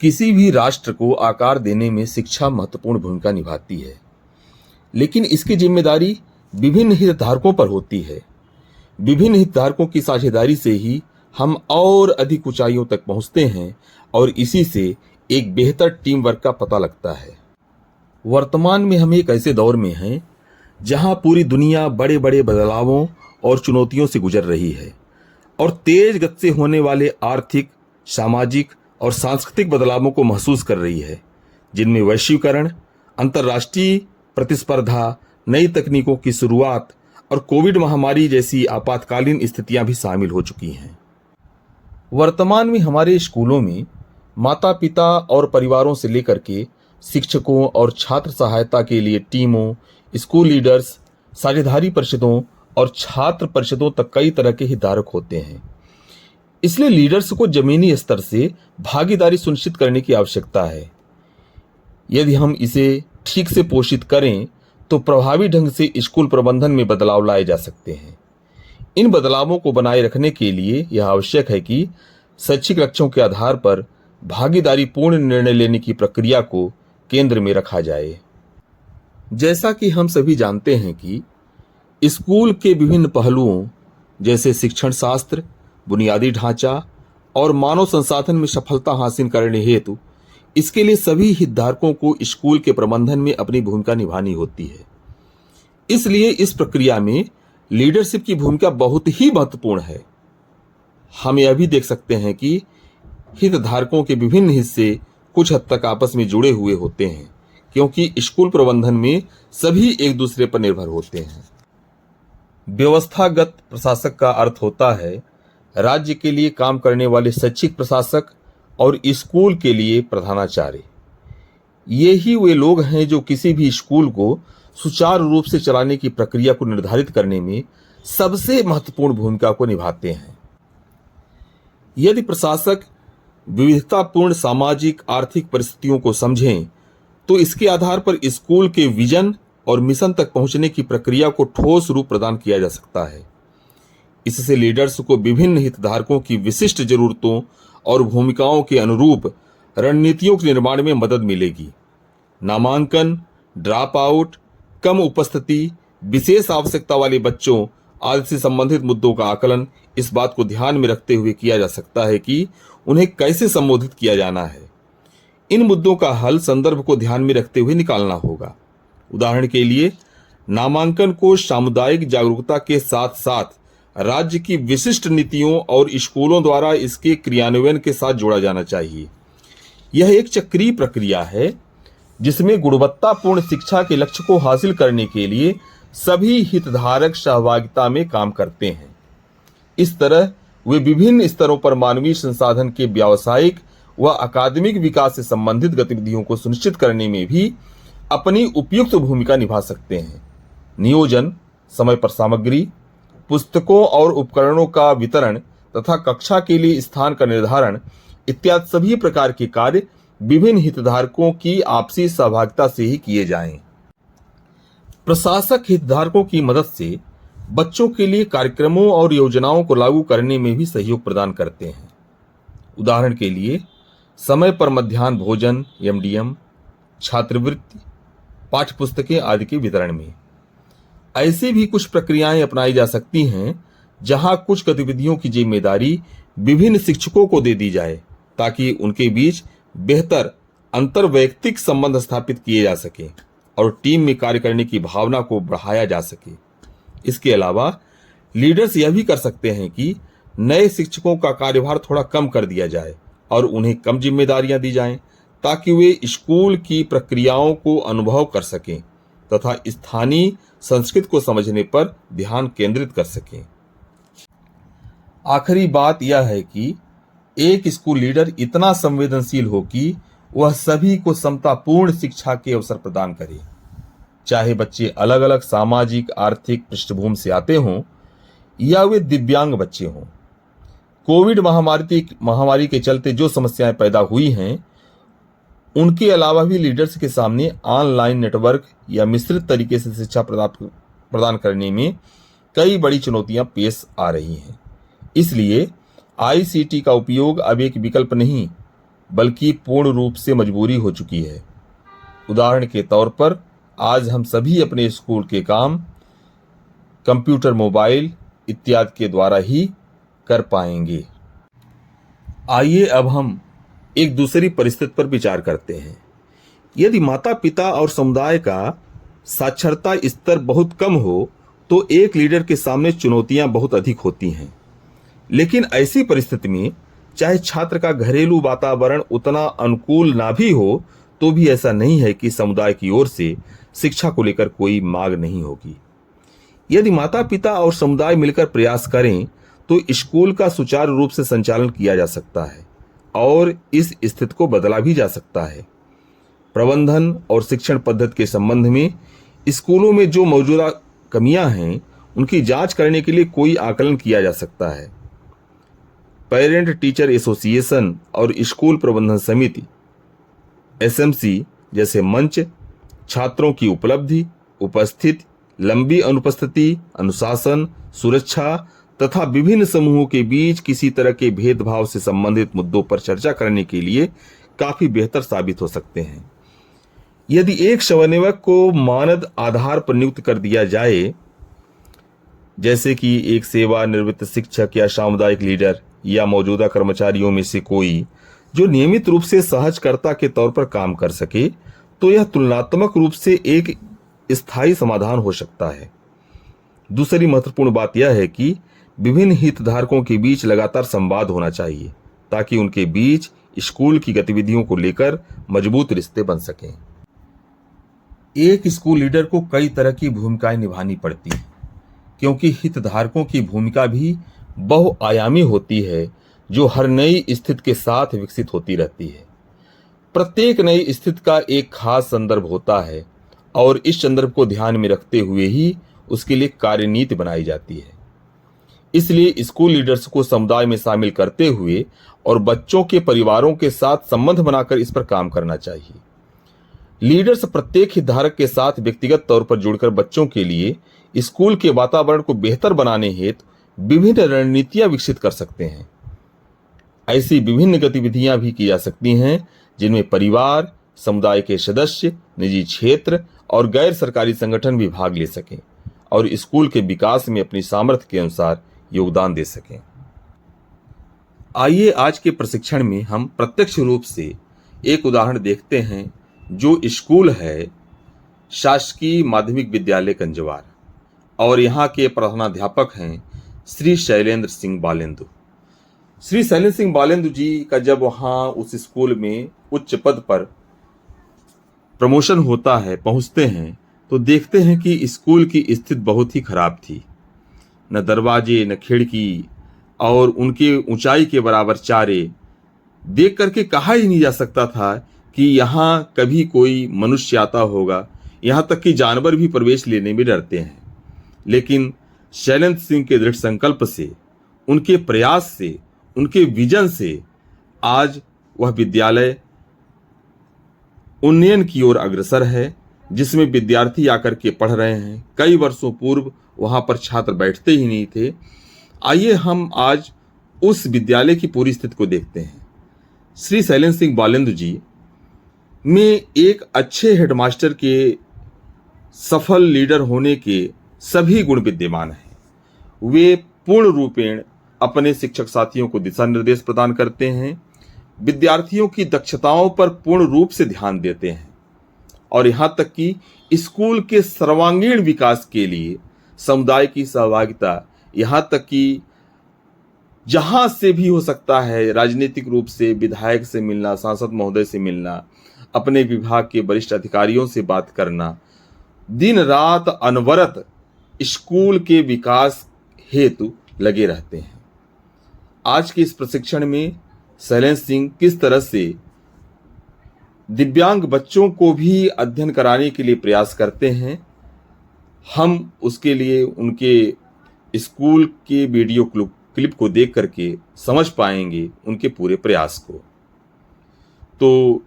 किसी भी राष्ट्र को आकार देने में शिक्षा महत्वपूर्ण भूमिका निभाती है, लेकिन इसकी जिम्मेदारी विभिन्न हितधारकों पर होती है। विभिन्न हितधारकों की साझेदारी से ही हम और अधिक ऊंचाइयों तक पहुंचते हैं और इसी से एक बेहतर टीम वर्क का पता लगता है। वर्तमान में हम एक ऐसे दौर में हैं जहां पूरी दुनिया बड़े बड़े बदलावों और चुनौतियों से गुजर रही है और तेज गति से होने वाले आर्थिक, सामाजिक और सांस्कृतिक बदलावों को महसूस कर रही है, जिनमें वैश्वीकरण, अंतर्राष्ट्रीय प्रतिस्पर्धा, नई तकनीकों की शुरुआत और कोविड महामारी जैसी आपातकालीन स्थितियां भी शामिल हो चुकी हैं। वर्तमान में हमारे स्कूलों में माता पिता और परिवारों से लेकर के शिक्षकों और छात्र सहायता के लिए टीमों, स्कूल लीडर्स, साझेदारी परिषदों और छात्र परिषदों तक कई तरह के हितधारक होते हैं। इसलिए लीडर्स को जमीनी स्तर से भागीदारी सुनिश्चित करने की आवश्यकता है। यदि हम इसे ठीक से पोषित करें तो प्रभावी ढंग से स्कूल प्रबंधन में बदलाव लाए जा सकते हैं। इन बदलावों को बनाए रखने के लिए यह आवश्यक है कि शैक्षिक लक्ष्यों के आधार पर भागीदारी पूर्ण निर्णय लेने की प्रक्रिया को केंद्र में रखा जाए। जैसा कि हम सभी जानते हैं कि स्कूल के विभिन्न पहलुओं जैसे शिक्षण शास्त्र, बुनियादी ढांचा और मानव संसाधन में सफलता हासिल करने हेतु इसके लिए सभी हितधारकों को स्कूल के प्रबंधन में अपनी भूमिका निभानी होती है। इसलिए इस प्रक्रिया में लीडरशिप की भूमिका बहुत ही महत्वपूर्ण है। हम यह भी देख सकते हैं कि हितधारकों के विभिन्न हिस्से कुछ हद तक आपस में जुड़े हुए होते हैं, क्योंकि स्कूल प्रबंधन में सभी एक दूसरे पर निर्भर होते हैं। व्यवस्थागत प्रशासक का अर्थ होता है राज्य के लिए काम करने वाले शैक्षिक प्रशासक और स्कूल के लिए प्रधानाचार्य। ये ही वे लोग हैं जो किसी भी स्कूल को सुचारू रूप से चलाने की प्रक्रिया को निर्धारित करने में सबसे महत्वपूर्ण भूमिका को निभाते हैं। यदि प्रशासक विविधतापूर्ण सामाजिक आर्थिक परिस्थितियों को समझें तो इसके आधार पर स्कूल के विजन और मिशन तक पहुंचने की प्रक्रिया को ठोस रूप प्रदान किया जा सकता है। इससे लीडर्स को विभिन्न हितधारकों की विशिष्ट जरूरतों और भूमिकाओं के अनुरूप रणनीतियों के निर्माण में मदद मिलेगी। नामांकन, ड्रॉप आउट, कम उपस्थिति, विशेष आवश्यकता वाले बच्चों आदि से संबंधित मुद्दों का आकलन इस बात को ध्यान में रखते हुए किया जा सकता है कि उन्हें कैसे संबोधित किया जाना है। इन मुद्दों का हल संदर्भ को ध्यान में रखते हुए निकालना होगा। उदाहरण के लिए, नामांकन को सामुदायिक जागरूकता के साथ साथ राज्य की विशिष्ट नीतियों और स्कूलों द्वारा इसके क्रियान्वयन के साथ जोड़ा जाना चाहिए। यह एक चक्रीय प्रक्रिया है जिसमें गुणवत्तापूर्ण शिक्षा के लक्ष्य को हासिल करने के लिए सभी हितधारक सहभागिता में काम करते हैं। इस तरह वे विभिन्न स्तरों पर मानवीय संसाधन के व्यावसायिक व अकादमिक विकास से संबंधित गतिविधियों को सुनिश्चित करने में भी अपनी उपयुक्त भूमिका निभा सकते हैं। नियोजन, समय पर सामग्री, पुस्तकों और उपकरणों का वितरण तथा कक्षा के लिए स्थान का निर्धारण इत्यादि सभी प्रकार के कार्य विभिन्न हितधारकों की आपसी सहभागिता से ही किए जाएं। प्रशासक हितधारकों की मदद से बच्चों के लिए कार्यक्रमों और योजनाओं को लागू करने में भी सहयोग प्रदान करते हैं। उदाहरण के लिए, समय पर मध्याह्न भोजन, एमडीएम, छात्रवृत्ति, पाठ्यपुस्तकें आदि के वितरण में। ऐसी भी कुछ प्रक्रियाएं अपनाई जा सकती हैं जहां कुछ गतिविधियों की जिम्मेदारी विभिन्न शिक्षकों को दे दी जाए ताकि उनके बीच बेहतर अंतर्वैयक्तिक संबंध स्थापित किए जा सके और टीम में कार्य करने की भावना को बढ़ाया जा सके। इसके अलावा लीडर्स यह भी कर सकते हैं कि नए शिक्षकों का कार्यभार थोड़ा कम कर दिया जाए और उन्हें कम जिम्मेदारियां दी जाएं ताकि वे स्कूल की प्रक्रियाओं को अनुभव कर सकें तथा स्थानीय संस्कृति को समझने पर ध्यान केंद्रित कर सकें। आखिरी बात यह है कि एक स्कूल लीडर इतना संवेदनशील हो कि वह सभी को समतापूर्ण शिक्षा के अवसर प्रदान करे, चाहे बच्चे अलग अलग सामाजिक आर्थिक पृष्ठभूमि से आते हों या वे दिव्यांग बच्चे हों। कोविड महामारी के चलते जो समस्याएं पैदा हुई हैं उनके अलावा भी लीडर्स के सामने ऑनलाइन नेटवर्क या मिश्रित तरीके से शिक्षा प्रदान करने में कई बड़ी चुनौतियां पेश आ रही हैं। इसलिए आईसीटी का उपयोग अब एक विकल्प नहीं बल्कि पूर्ण रूप से मजबूरी हो चुकी है। उदाहरण के तौर पर आज हम सभी अपने स्कूल के काम कंप्यूटर, मोबाइल इत्यादि के द्वारा ही कर पाएंगे। आइए अब हम एक दूसरी परिस्थिति पर विचार करते हैं। यदि माता पिता और समुदाय का साक्षरता स्तर बहुत कम हो तो एक लीडर के सामने चुनौतियां बहुत अधिक होती हैं। लेकिन ऐसी परिस्थिति में चाहे छात्र का घरेलू वातावरण उतना अनुकूल ना भी हो तो भी ऐसा नहीं है कि समुदाय की ओर से शिक्षा को लेकर कोई मांग नहीं होगी। यदि माता पिता और समुदाय मिलकर प्रयास करें तो स्कूल का सुचारू रूप से संचालन किया जा सकता है और इस स्थिति को बदला भी जा सकता है। प्रबंधन और शिक्षण पद्धति के संबंध में स्कूलों में जो मौजूदा कमियां हैं उनकी जांच करने के लिए कोई आकलन किया जा सकता है। पेरेंट टीचर एसोसिएशन और स्कूल प्रबंधन समिति एसएमसी जैसे मंच छात्रों की उपलब्धि, उपस्थिति, लंबी अनुपस्थिति, अनुशासन, सुरक्षा तथा विभिन्न समूहों के बीच किसी तरह के भेदभाव से संबंधित मुद्दों पर चर्चा करने के लिए काफी बेहतर साबित हो सकते हैं। यदि एक समन्वयक को मानद आधार पर नियुक्त कर दिया जाए, जैसे कि एक सेवानिवृत्त शिक्षक या सामुदायिक लीडर या मौजूदा कर्मचारियों में से कोई जो नियमित रूप से सहजकर्ता के तौर पर काम कर सके, तो यह तुलनात्मक रूप से एक स्थायी समाधान हो सकता है। दूसरी महत्वपूर्ण बात यह है कि विभिन्न हितधारकों के बीच लगातार संवाद होना चाहिए ताकि उनके बीच स्कूल की गतिविधियों को लेकर मजबूत रिश्ते बन सकें। एक स्कूल लीडर को कई तरह की भूमिकाएं निभानी पड़ती हैं, क्योंकि हितधारकों की भूमिका भी बहुआयामी होती है जो हर नई स्थिति के साथ विकसित होती रहती है। प्रत्येक नई स्थिति का एक खास संदर्भ होता है और इस संदर्भ को ध्यान में रखते हुए ही उसके लिए कार्यनीति बनाई जाती है। इसलिए स्कूल लीडर्स को समुदाय में शामिल करते हुए और बच्चों के परिवारों के साथ संबंध बनाकर इस पर काम करना चाहिए। लीडर्स प्रत्येक हितधारक के साथ व्यक्तिगत तौर पर जुड़कर बच्चों के लिए स्कूल के वातावरण को बेहतर बनाने हेतु विभिन्न रणनीतियां विकसित कर सकते हैं। ऐसी विभिन्न गतिविधियां भी की जा सकती हैं जिनमें परिवार, समुदाय के सदस्य, निजी क्षेत्र और गैर सरकारी संगठन भी भाग ले सकें और स्कूल के विकास में अपनी सामर्थ्य के अनुसार योगदान दे सकें। आइए आज के प्रशिक्षण में हम प्रत्यक्ष रूप से एक उदाहरण देखते हैं जो स्कूल है शासकीय माध्यमिक विद्यालय कंजवार और यहाँ के प्रधानाध्यापक हैं श्री शैलेंद्र सिंह बालेंदु। श्री शैलेंद्र सिंह बालेंदु जी का जब वहाँ उस स्कूल में उच्च पद पर प्रमोशन होता है, पहुँचते हैं, तो देखते हैं कि स्कूल की स्थिति बहुत ही खराब थी। न दरवाजे, न खिड़की और उनके ऊंचाई के बराबर चारे। देख करके कहा ही नहीं जा सकता था कि यहाँ कभी कोई मनुष्य आता होगा। यहाँ तक कि जानवर भी प्रवेश लेने में डरते हैं। लेकिन शैलेंद्र सिंह के दृढ़ संकल्प से, उनके प्रयास से, उनके विजन से आज वह विद्यालय उन्नयन की ओर अग्रसर है, जिसमें विद्यार्थी आकर के पढ़ रहे हैं। कई वर्षों पूर्व वहां पर छात्र बैठते ही नहीं थे। आइए हम आज उस विद्यालय की पूरी स्थिति को देखते हैं। श्री शैलेंद्र सिंह बालेंदु जी में एक अच्छे हेडमास्टर के सफल लीडर होने के सभी गुण विद्यमान हैं। वे पूर्ण रूपेण अपने शिक्षक साथियों को दिशा निर्देश प्रदान करते हैं, विद्यार्थियों की दक्षताओं पर पूर्ण रूप से ध्यान देते हैं और यहाँ तक कि स्कूल के सर्वांगीण विकास के लिए समुदाय की सहभागिता, यहाँ तक कि जहां से भी हो सकता है राजनीतिक रूप से विधायक से मिलना, सांसद महोदय से मिलना, अपने विभाग के वरिष्ठ अधिकारियों से बात करना, दिन रात अनवरत स्कूल के विकास हेतु लगे रहते हैं। आज के इस प्रशिक्षण में शैलेंद्र सिंह किस तरह से दिव्यांग बच्चों को भी अध्ययन कराने के लिए प्रयास करते हैं, हम उसके लिए उनके स्कूल के वीडियो क्लिप को देख करके समझ पाएंगे उनके पूरे प्रयास को। तो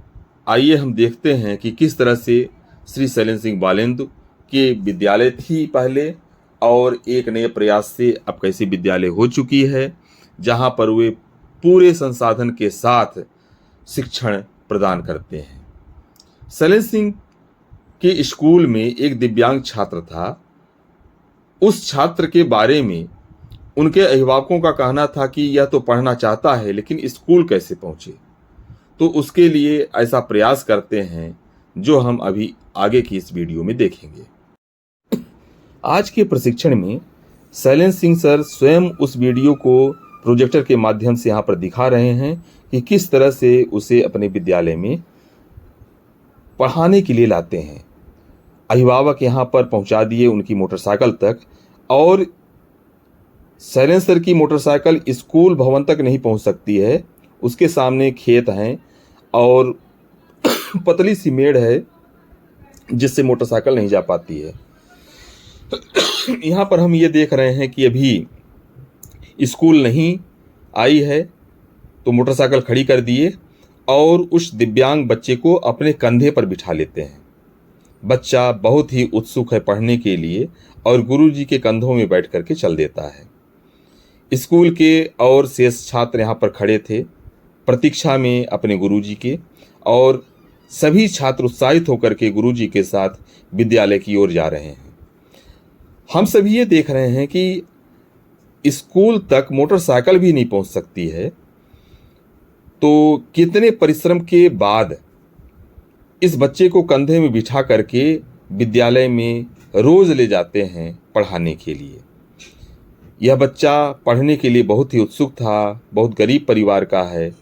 आइए हम देखते हैं कि किस तरह से श्री शैलेंद्र सिंह बालेंदु के विद्यालय थी पहले और एक नए प्रयास से अब कैसी विद्यालय हो चुकी है, जहां पर वे पूरे संसाधन के साथ शिक्षण प्रदान करते हैं। शैलेंद्र सिंह के स्कूल में एक दिव्यांग छात्र था। उस छात्र के बारे में उनके अभिभावकों का कहना था कि यह तो पढ़ना चाहता है लेकिन स्कूल कैसे पहुंचे। तो उसके लिए ऐसा प्रयास करते हैं जो हम अभी आगे की इस वीडियो में देखेंगे। आज के प्रशिक्षण में शैलेंद्र सिंह सर स्वयं उस वीडियो को प्रोजेक्टर के माध्यम से यहाँ पर दिखा रहे हैं कि किस तरह से उसे अपने विद्यालय में पढ़ाने के लिए लाते हैं। अभिभावक यहाँ पर पहुँचा दिए उनकी मोटरसाइकिल तक, और शैलेंद्र सर की मोटरसाइकिल स्कूल भवन तक नहीं पहुँच सकती है। उसके सामने खेत हैं और पतली सी मेड़ है जिससे मोटरसाइकिल नहीं जा पाती है। यहाँ पर हम ये देख रहे हैं कि अभी स्कूल नहीं आई है तो मोटरसाइकिल खड़ी कर दिए और उस दिव्यांग बच्चे को अपने कंधे पर बिठा लेते हैं। बच्चा बहुत ही उत्सुक है पढ़ने के लिए और गुरुजी के कंधों में बैठ करके चल देता है। स्कूल के और शेष छात्र यहाँ पर खड़े थे प्रतीक्षा में अपने गुरुजी के, और सभी छात्र उत्साहित होकर के गुरुजी के साथ विद्यालय की ओर जा रहे हैं। हम सभी ये देख रहे हैं कि स्कूल तक मोटरसाइकिल भी नहीं पहुंच सकती है, तो कितने परिश्रम के बाद इस बच्चे को कंधे में बिठा करके विद्यालय में रोज ले जाते हैं पढ़ाने के लिए। यह बच्चा पढ़ने के लिए बहुत ही उत्सुक था, बहुत गरीब परिवार का है,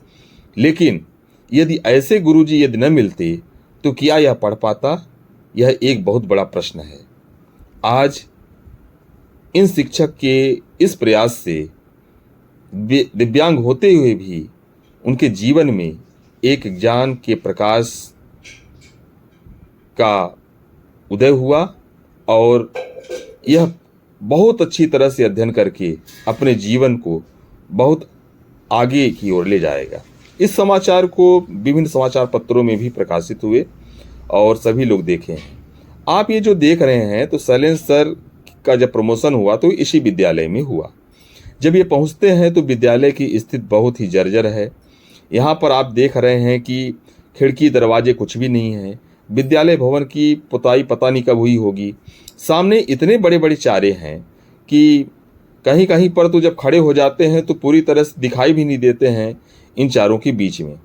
लेकिन यदि ऐसे गुरुजी यदि न मिलते तो क्या यह पढ़ पाता? यह एक बहुत बड़ा प्रश्न है। आज इन शिक्षक के इस प्रयास से दिव्यांग होते हुए भी उनके जीवन में एक ज्ञान के प्रकाश का उदय हुआ और यह बहुत अच्छी तरह से अध्ययन करके अपने जीवन को बहुत आगे की ओर ले जाएगा। इस समाचार को विभिन्न समाचार पत्रों में भी प्रकाशित हुए और सभी लोग देखे हैं। आप ये जो देख रहे हैं तो शैलेंद्र सर का जब प्रमोशन हुआ तो इसी विद्यालय में हुआ। जब ये पहुंचते हैं तो विद्यालय की स्थिति बहुत ही जर्जर है। यहाँ पर आप देख रहे हैं कि खिड़की दरवाजे कुछ भी नहीं है। विद्यालय भवन की पुताई पता नहीं कब हुई होगी। सामने इतने बड़े बड़े चारे हैं कि कहीं कहीं पर तो जब खड़े हो जाते हैं तो पूरी तरह से दिखाई भी नहीं देते हैं इन चारों के बीच में।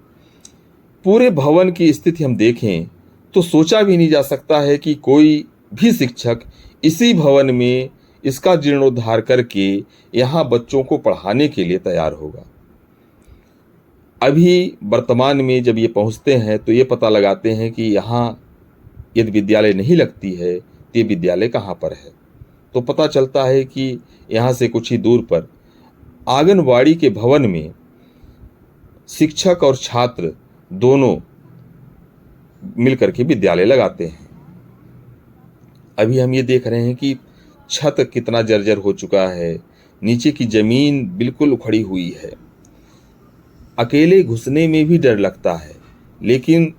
पूरे भवन की स्थिति हम देखें तो सोचा भी नहीं जा सकता है कि कोई भी शिक्षक इसी भवन में इसका जीर्णोद्धार करके यहाँ बच्चों को पढ़ाने के लिए तैयार होगा। अभी वर्तमान में जब ये पहुँचते हैं तो ये पता लगाते हैं कि यहाँ यदि विद्यालय नहीं लगती है तो ये विद्यालय कहाँ पर है। तो पता चलता है कि यहाँ से कुछ ही दूर पर आंगनवाड़ी के भवन में शिक्षक और छात्र दोनों मिलकर के विद्यालय लगाते हैं। अभी हम ये देख रहे हैं कि छत कितना जर्जर हो चुका है, नीचे की जमीन बिल्कुल उखड़ी हुई है। अकेले घुसने में भी डर लगता है, लेकिन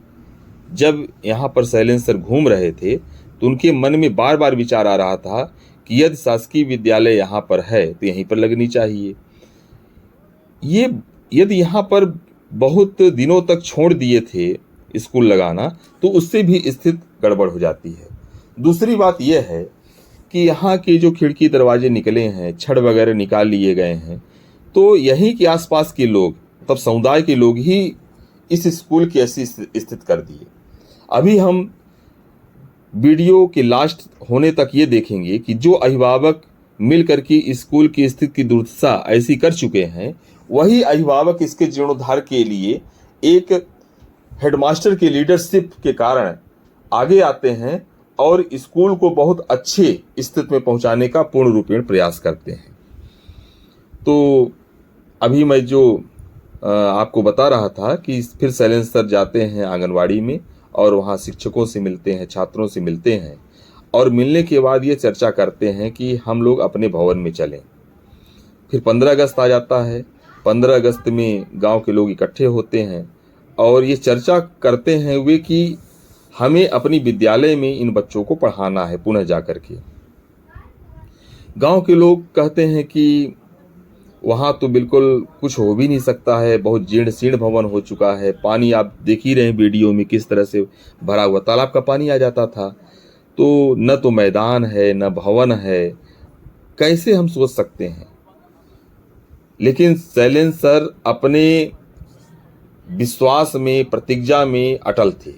जब यहाँ पर शैलेंद्र सर घूम रहे थे तो उनके मन में बार बार विचार आ रहा था कि यदि शासकीय विद्यालय यहाँ पर है तो यहीं पर लगनी चाहिए। ये यदि यहाँ पर बहुत दिनों तक छोड़ दिए थे स्कूल लगाना तो उससे भी स्थिति गड़बड़ हो जाती है। दूसरी बात यह है कि यहाँ के जो खिड़की दरवाजे निकले हैं, छड़ वगैरह निकाल लिए गए हैं, तो यहीं के आसपास के लोग, तब समुदाय के लोग ही इस स्कूल की ऐसी स्थिति कर दिए। अभी हम वीडियो के लास्ट होने तक ये देखेंगे कि जो अभिभावक मिल करके स्कूल की स्थिति की दुर्दशा ऐसी कर चुके हैं, वही अभिभावक इसके जीर्णोद्धार के लिए एक हेडमास्टर की लीडरशिप के कारण आगे आते हैं और स्कूल को बहुत अच्छे स्थिति में पहुंचाने का पूर्ण रूपेण प्रयास करते हैं। तो अभी मैं जो आपको बता रहा था कि फिर शैलेंद्र सर जाते हैं आंगनवाड़ी में और वहाँ शिक्षकों से मिलते हैं, छात्रों से मिलते हैं, और मिलने के बाद ये चर्चा करते हैं कि हम लोग अपने भवन में चलें। फिर 15 अगस्त आ जाता है। 15 अगस्त में गांव के लोग इकट्ठे होते हैं और ये चर्चा करते हैं वे कि हमें अपनी विद्यालय में इन बच्चों को पढ़ाना है पुनः जा करके। गांव के लोग कहते हैं कि वहाँ तो बिल्कुल कुछ हो भी नहीं सकता है, बहुत जीर्ण शीर्ण भवन हो चुका है। पानी आप देख ही रहे हैं वीडियो में किस तरह से भरा हुआ, तालाब का पानी आ जाता था। तो न तो मैदान है न भवन है, कैसे हम सोच सकते हैं। लेकिन शैलेंद्र सर अपने विश्वास में, प्रतिज्ञा में अटल थे।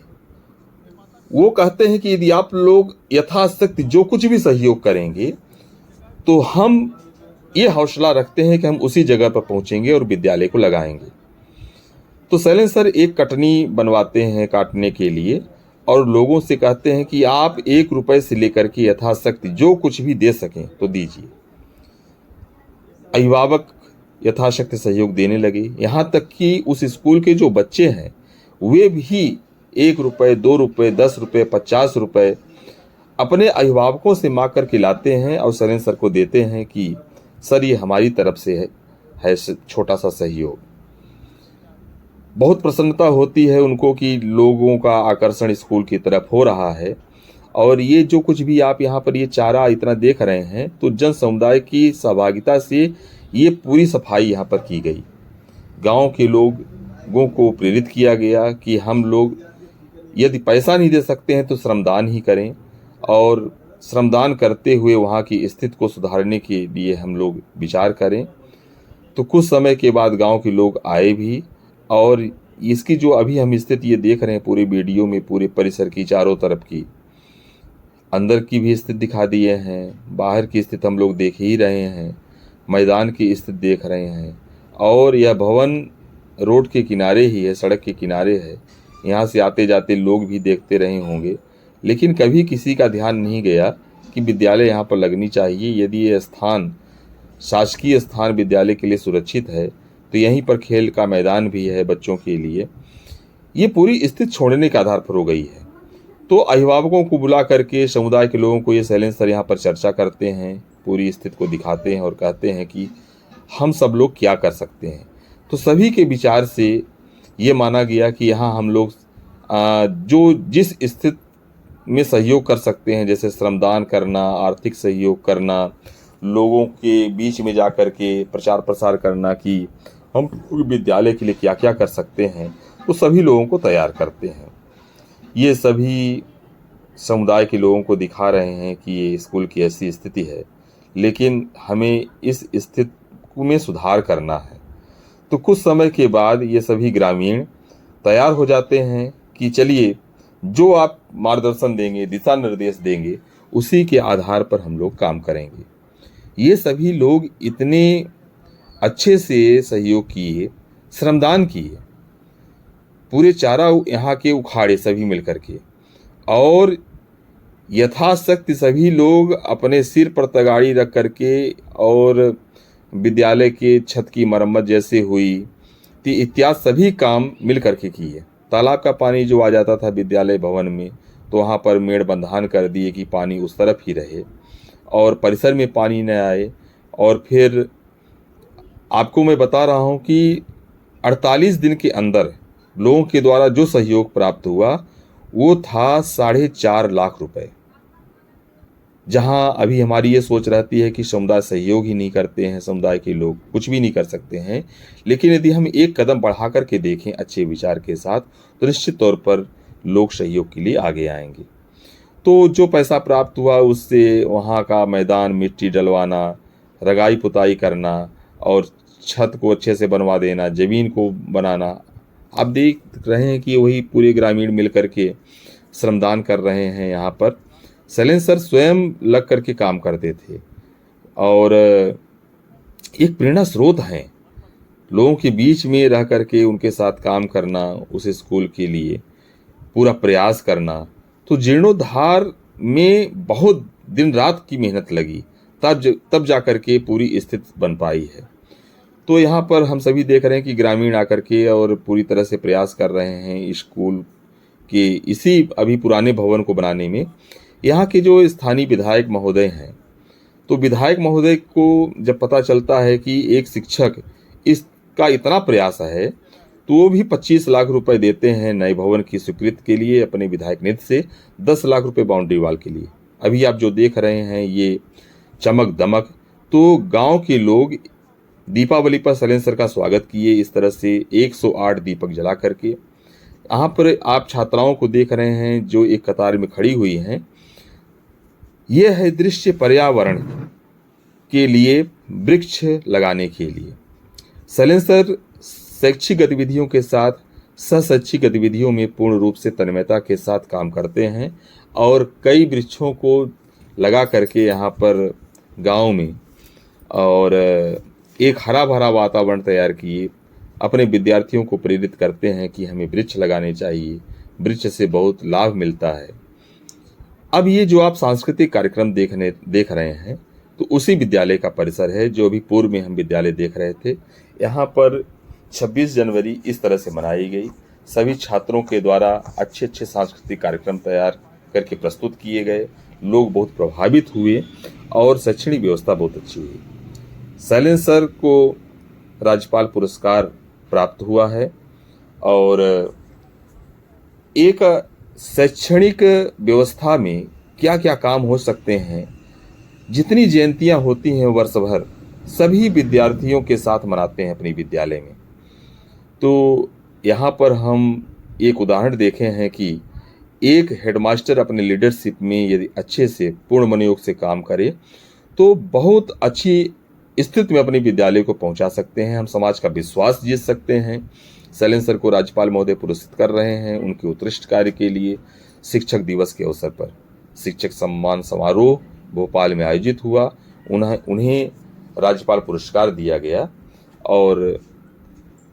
वो कहते हैं कि यदि आप लोग यथाशक्ति जो कुछ भी सहयोग करेंगे तो हम ये हौसला रखते हैं कि हम उसी जगह पर पहुंचेंगे और विद्यालय को लगाएंगे। तो शैलेंद्र सर एक कटनी बनवाते हैं काटने के लिए और लोगों से कहते हैं कि आप 1 रुपए से लेकर के यथाशक्ति जो कुछ भी दे सकें तो दीजिए। अभिभावक यथाशक्ति सहयोग देने लगे, यहाँ तक कि उस स्कूल के जो बच्चे हैं वे भी 1 रुपए, 2 रुपए, 10 रुपए, 50 रुपए अपने अभिभावकों से मांग कर के लाते हैं और शैलेंद्र सर को देते हैं कि सर ये हमारी तरफ से है छोटा सा सहयोग। बहुत प्रसन्नता होती है उनको कि लोगों का आकर्षण स्कूल की तरफ हो रहा है। और ये जो कुछ भी आप यहाँ पर ये चारा इतना देख रहे हैं तो जन समुदाय की सहभागिता से ये पूरी सफाई यहाँ पर की गई। गांव के लोगों को प्रेरित किया गया कि हम लोग यदि पैसा नहीं दे सकते हैं तो श्रमदान ही करें, और श्रमदान करते हुए वहाँ की स्थिति को सुधारने के लिए हम लोग विचार करें। तो कुछ समय के बाद गांव के लोग आए भी, और इसकी जो अभी हम स्थिति ये देख रहे हैं पूरे वीडियो में, पूरे परिसर की चारों तरफ की, अंदर की भी स्थिति दिखा दिए हैं, बाहर की स्थिति हम लोग देख ही रहे हैं, मैदान की स्थिति देख रहे हैं। और यह भवन रोड के किनारे ही है, सड़क के किनारे है, यहाँ से आते जाते लोग भी देखते रहे होंगे। लेकिन कभी किसी का ध्यान नहीं गया कि विद्यालय यहाँ पर लगनी चाहिए। यदि ये स्थान शासकीय स्थान विद्यालय के लिए सुरक्षित है तो यहीं पर खेल का मैदान भी है बच्चों के लिए। ये पूरी स्थिति छोड़ने के आधार पर हो गई है। तो अभिभावकों को बुला करके समुदाय के लोगों को ये शैलेंद्र सर यहाँ पर चर्चा करते हैं, पूरी स्थिति को दिखाते हैं और कहते हैं कि हम सब लोग क्या कर सकते हैं। तो सभी के विचार से ये माना गया कि यहाँ हम लोग जो जिस स्थिति में सहयोग कर सकते हैं, जैसे श्रमदान करना, आर्थिक सहयोग करना, लोगों के बीच में जा कर के प्रचार प्रसार करना कि हम विद्यालय के लिए क्या क्या कर सकते हैं, तो सभी लोगों को तैयार करते हैं। ये सभी समुदाय के लोगों को दिखा रहे हैं कि ये स्कूल की ऐसी स्थिति है, लेकिन हमें इस स्थिति में सुधार करना है। तो कुछ समय के बाद ये सभी ग्रामीण तैयार हो जाते हैं कि चलिए जो आप मार्गदर्शन देंगे, दिशा निर्देश देंगे, उसी के आधार पर हम लोग काम करेंगे। ये सभी लोग इतने अच्छे से सहयोग किए, श्रमदान किए, पूरे चारा यहाँ के उखाड़े सभी मिलकर के, और यथाशक्ति सभी लोग अपने सिर पर तगाड़ी रख करके, और विद्यालय के छत की मरम्मत जैसे हुई तो इत्यादि सभी काम मिल करके किए। तालाब का पानी जो आ जाता था विद्यालय भवन में, तो वहाँ पर मेड़ बंधान कर दिए कि पानी उस तरफ ही रहे और परिसर में पानी न आए। और फिर आपको मैं बता रहा हूँ कि 48 दिन के अंदर लोगों के द्वारा जो सहयोग प्राप्त हुआ वो था 4.5 लाख रुपए। जहां अभी हमारी ये सोच रहती है कि समुदाय सहयोग ही नहीं करते हैं, समुदाय के लोग कुछ भी नहीं कर सकते हैं, लेकिन यदि हम एक कदम बढ़ा करके देखें अच्छे विचार के साथ तो निश्चित तौर पर लोग सहयोग के लिए आगे आएंगे। तो जो पैसा प्राप्त हुआ उससे वहाँ का मैदान, मिट्टी डलवाना, रगाई पुताई करना और छत को अच्छे से बनवा देना, ज़मीन को बनाना, आप देख रहे हैं कि वही पूरे ग्रामीण मिल कर के श्रमदान कर रहे हैं। यहाँ पर शैलेंद्र सर स्वयं लग करके काम करते थे और एक प्रेरणा स्रोत हैं। लोगों के बीच में रह करके उनके साथ काम करना, उस स्कूल के लिए पूरा प्रयास करना, तो जीर्णोद्धार में बहुत दिन रात की मेहनत लगी, तब जा कर के पूरी स्थिति बन पाई है। तो यहाँ पर हम सभी देख रहे हैं कि ग्रामीण आकर के और पूरी तरह से प्रयास कर रहे हैं स्कूल के इसी अभी पुराने भवन को बनाने में। यहाँ के जो स्थानीय विधायक महोदय हैं, तो विधायक महोदय को जब पता चलता है कि एक शिक्षक इसका इतना प्रयास है, तो वो भी 25 लाख रुपए देते हैं नए भवन की स्वीकृति के लिए अपने विधायक निधि से, 10 लाख रुपए बाउंड्री वाल के लिए। अभी आप जो देख रहे हैं ये चमक दमक, तो गांव के लोग दीपावली पर सैलेंसर का स्वागत किए इस तरह से 108 दीपक जला करके। यहाँ पर आप छात्राओं को देख रहे हैं जो एक कतार में खड़ी हुई हैं। यह है दृश्य पर्यावरण के लिए, वृक्ष लगाने के लिए। सैलेंसर शैक्षिक गतिविधियों के साथ सहशैक्षिक गतिविधियों में पूर्ण रूप से तन्मयता के साथ काम करते हैं और कई वृक्षों को लगा करके यहाँ पर गांव में और एक हरा भरा वातावरण तैयार किए अपने विद्यार्थियों को प्रेरित करते हैं कि हमें वृक्ष लगाने चाहिए, वृक्ष से बहुत लाभ मिलता है। अब ये जो आप सांस्कृतिक कार्यक्रम देख रहे हैं तो उसी विद्यालय का परिसर है जो अभी पूर्व में हम विद्यालय देख रहे थे। यहाँ पर 26 जनवरी इस तरह से मनाई गई। सभी छात्रों के द्वारा अच्छे अच्छे सांस्कृतिक कार्यक्रम तैयार करके प्रस्तुत किए गए। लोग बहुत प्रभावित हुए और शैक्षणिक व्यवस्था बहुत अच्छी हुई। सैलेंसर को राज्यपाल पुरस्कार प्राप्त हुआ है और एक शैक्षणिक व्यवस्था में क्या क्या काम हो सकते हैं, जितनी जयंतियां होती हैं वर्ष भर सभी विद्यार्थियों के साथ मनाते हैं अपने विद्यालय में। तो यहाँ पर हम एक उदाहरण देखे हैं कि एक हेडमास्टर अपने लीडरशिप में यदि अच्छे से पूर्ण मनोयोग से काम करे तो बहुत अच्छी स्थिति में अपने विद्यालय को पहुंचा सकते हैं। हम समाज का विश्वास जीत सकते हैं। सैलेंसर को राज्यपाल महोदय पुरस्कृत कर रहे हैं उनके उत्कृष्ट कार्य के लिए। शिक्षक दिवस के अवसर पर शिक्षक सम्मान समारोह भोपाल में आयोजित हुआ। उन्हें राज्यपाल पुरस्कार दिया गया और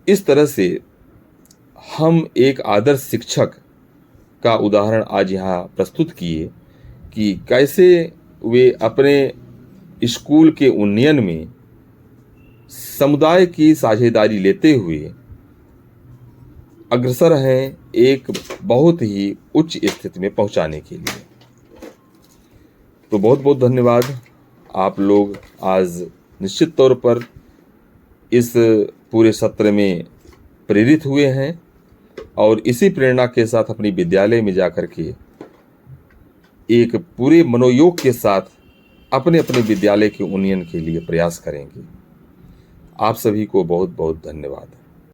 इस तरह से हम एक आदर्श शिक्षक का उदाहरण आज यहाँ प्रस्तुत किए कि कैसे वे अपने स्कूल के उन्नयन में समुदाय की साझेदारी लेते हुए अग्रसर हैं एक बहुत ही उच्च स्थिति में पहुंचाने के लिए। तो बहुत बहुत धन्यवाद। आप लोग आज निश्चित तौर पर इस पूरे सत्र में प्रेरित हुए हैं और इसी प्रेरणा के साथ अपनी विद्यालय में जाकर के एक पूरे मनोयोग के साथ अपने अपने विद्यालय के उन्नयन के लिए प्रयास करेंगे। आप सभी को बहुत बहुत धन्यवाद।